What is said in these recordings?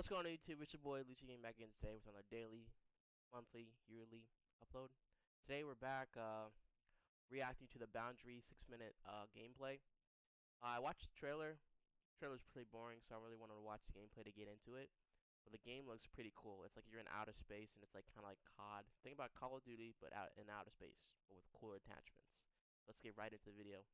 What's going on YouTube? It's your boy Lucy Game back in today with another daily, monthly, yearly upload. Today we're back reacting to the Boundary 6-minute gameplay. I watched the trailer. The trailer's pretty boring, so I really wanted to watch the gameplay to get into it. But the game looks pretty cool. It's like you're in outer space and it's like kind of like COD. Think about Call of Duty, but out in outer space, but with cooler attachments. Let's get right into the video.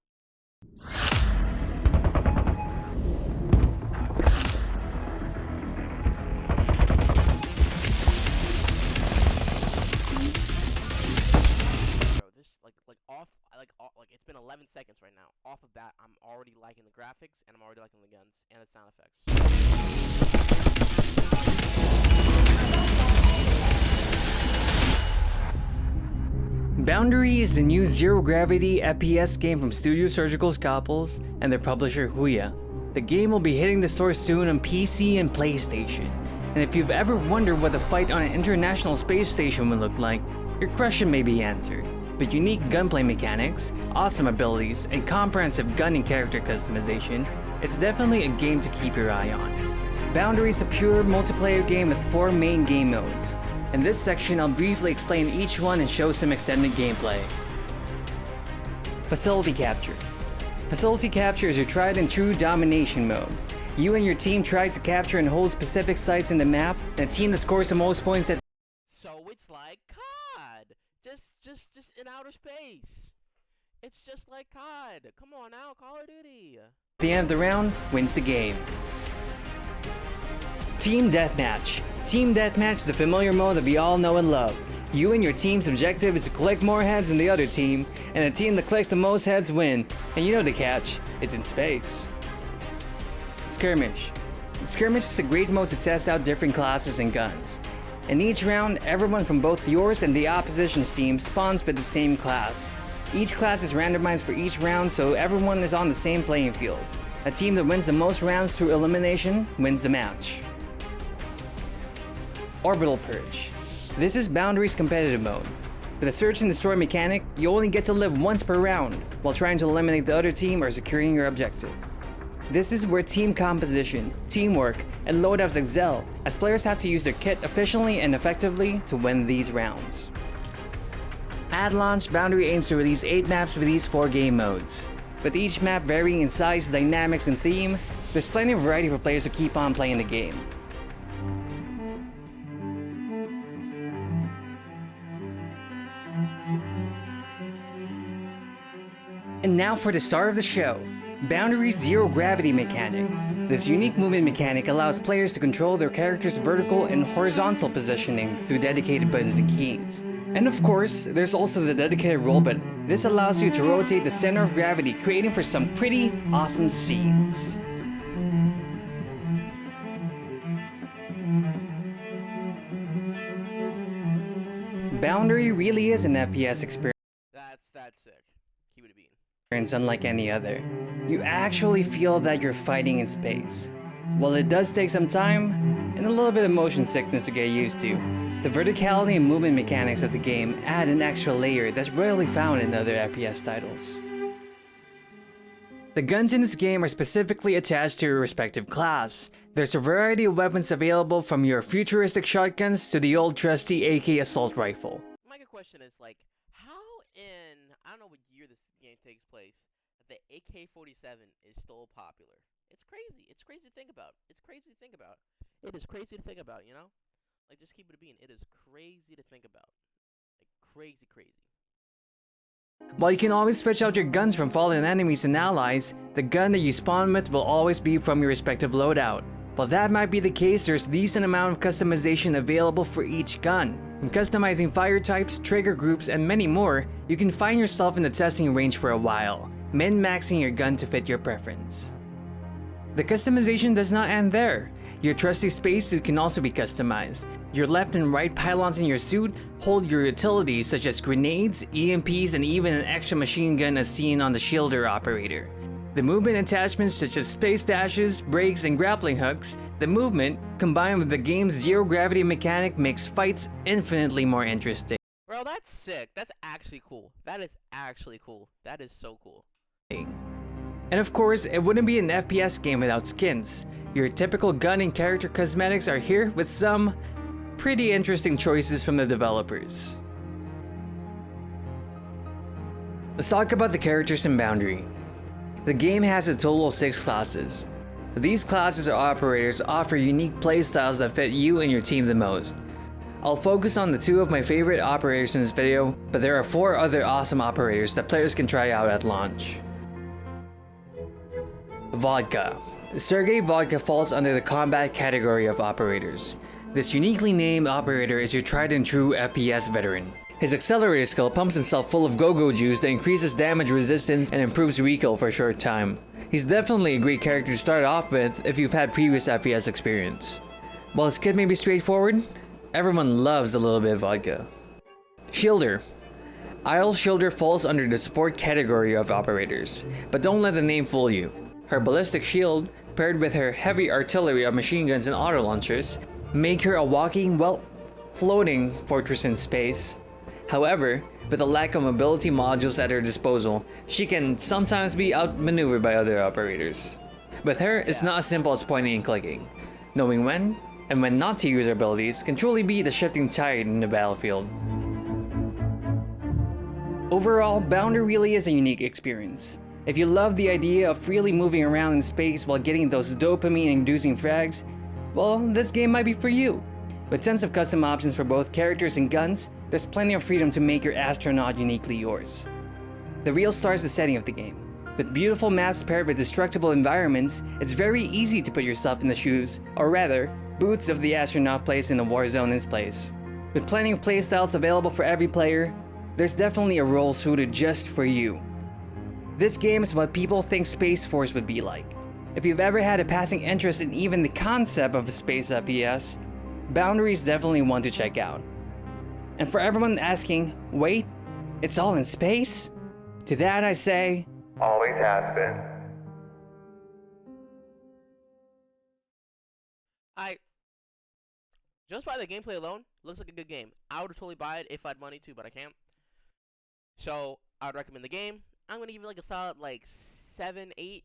Like it's been 11 seconds right now. Off of that, I'm already liking the graphics and I'm already liking the guns and the sound effects. Boundary is the new zero-gravity FPS game from Studio Surgical Scalpels and their publisher Huya. The game will be hitting the stores soon on PC and PlayStation, and if you've ever wondered what the fight on an international space station would look like, your question may be answered. With unique gunplay mechanics, awesome abilities, and comprehensive gun and character customization, it's definitely a game to keep your eye on. Boundary is a pure multiplayer game with 4 main game modes. In this section, I'll briefly explain each one and show some extended gameplay. Facility Capture. Facility Capture is your tried and true domination mode. You and your team try to capture and hold specific sites in the map, and the team that scores the most points that So it's like COD, just in outer space. It's just like COD. Come on now, Call of Duty. at the end of the round wins the game. Team Deathmatch. Team Deathmatch is a familiar mode that we all know and love. You and your team's objective is to collect more heads than the other team, and the team that collects the most heads win. And you know the catch, it's in space. Skirmish. Skirmish is a great mode to test out different classes and guns. In each round, everyone from both yours and the opposition's team spawns with the same class. Each class is randomized for each round, so everyone is on the same playing field. A team that wins the most rounds through elimination wins the match. Orbital Purge. This is Boundary's competitive mode. With a search and destroy mechanic, you only get to live once per round, while trying to eliminate the other team or securing your objective. This is where team composition, teamwork, and loadouts excel, as players have to use their kit efficiently and effectively to win these rounds. At launch, Boundary aims to release 8 maps with these 4 game modes. With each map varying in size, dynamics, and theme, there's plenty of variety for players to keep on playing the game. And now for the star of the show, Boundary's zero-gravity mechanic. This unique movement mechanic allows players to control their character's vertical and horizontal positioning through dedicated buttons and keys. And of course, there's also the dedicated roll button. This allows you to rotate the center of gravity, creating for some pretty awesome scenes. Boundary really is an FPS experience. That's sick. Keep it a bean. Unlike any other. You actually feel that you're fighting in space. While it does take some time and a little bit of motion sickness to get used to, the verticality and movement mechanics of the game add an extra layer that's rarely found in other FPS titles. The guns in this game are specifically attached to your respective class. There's a variety of weapons available from your futuristic shotguns to the old trusty AK assault rifle. My good question is like, how in I don't know what year this game takes place that the AK-47 is still popular? It's crazy. It's crazy to think about. It's crazy to think about. It is crazy to think about. You know, like just keep it a bean. It is crazy to think about. Like crazy. While you can always switch out your guns from fallen enemies and allies, the gun that you spawn with will always be from your respective loadout. While that might be the case, there's a decent amount of customization available for each gun. From customizing fire types, trigger groups, and many more, you can find yourself in the testing range for a while, min-maxing your gun to fit your preference. The customization does not end there. Your trusty spacesuit can also be customized. Your left and right pylons in your suit hold your utilities such as grenades, EMPs, and even an extra machine gun as seen on the Shielder operator. The movement attachments such as space dashes, brakes, and grappling hooks, the movement, combined with the game's zero-gravity mechanic, makes fights infinitely more interesting. Bro, that's sick. That's actually cool. That is actually cool. That is so cool. And of course, it wouldn't be an FPS game without skins. Your typical gun and character cosmetics are here with some pretty interesting choices from the developers. Let's talk about the characters in Boundary. The game has a total of 6 classes. These classes or operators offer unique playstyles that fit you and your team the most. I'll focus on the 2 of my favorite operators in this video, but there are 4 other awesome operators that players can try out at launch. Vodka. Sergei Vodka falls under the combat category of operators. This uniquely named operator is your tried and true FPS veteran. His accelerator skill pumps himself full of go-go juice that increases damage resistance and improves recoil for a short time. He's definitely a great character to start off with if you've had previous FPS experience. While his kit may be straightforward, everyone loves a little bit of vodka. Shielder. Isle Shielder falls under the support category of operators, but don't let the name fool you. Her ballistic shield, paired with her heavy artillery of machine guns and auto launchers, make her a walking, well, floating fortress in space. However, with a lack of mobility modules at her disposal, she can sometimes be outmaneuvered by other operators. With her, it's not as simple as pointing and clicking. Knowing when and when not to use her abilities can truly be the shifting tide in the battlefield. Overall, Boundary really is a unique experience. If you love the idea of freely moving around in space while getting those dopamine-inducing frags, well, this game might be for you. With tons of custom options for both characters and guns, there's plenty of freedom to make your astronaut uniquely yours. The real star is the setting of the game. With beautiful maps paired with destructible environments, it's very easy to put yourself in the shoes, or rather, boots of the astronaut placed in a war zone in his place. With plenty of playstyles available for every player, there's definitely a role suited just for you. This game is what people think Space Force would be like. If you've ever had a passing interest in even the concept of a space FPS, Boundary is definitely one to check out. And for everyone asking, wait, it's all in space? To that I say, always has been. Just by the gameplay alone, looks like a good game. I would totally buy it if I had money to, but I can't. So, I would recommend the game. I'm going to give it like a solid 7, 8.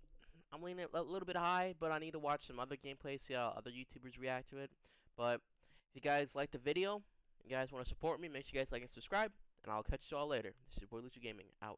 I'm leaning a little bit high, but I need to watch some other gameplay, see how other YouTubers react to it. But if you guys like the video, you guys want to support me, make sure you guys like and subscribe, and I'll catch you all later. This is your boy Lucha Gaming, out.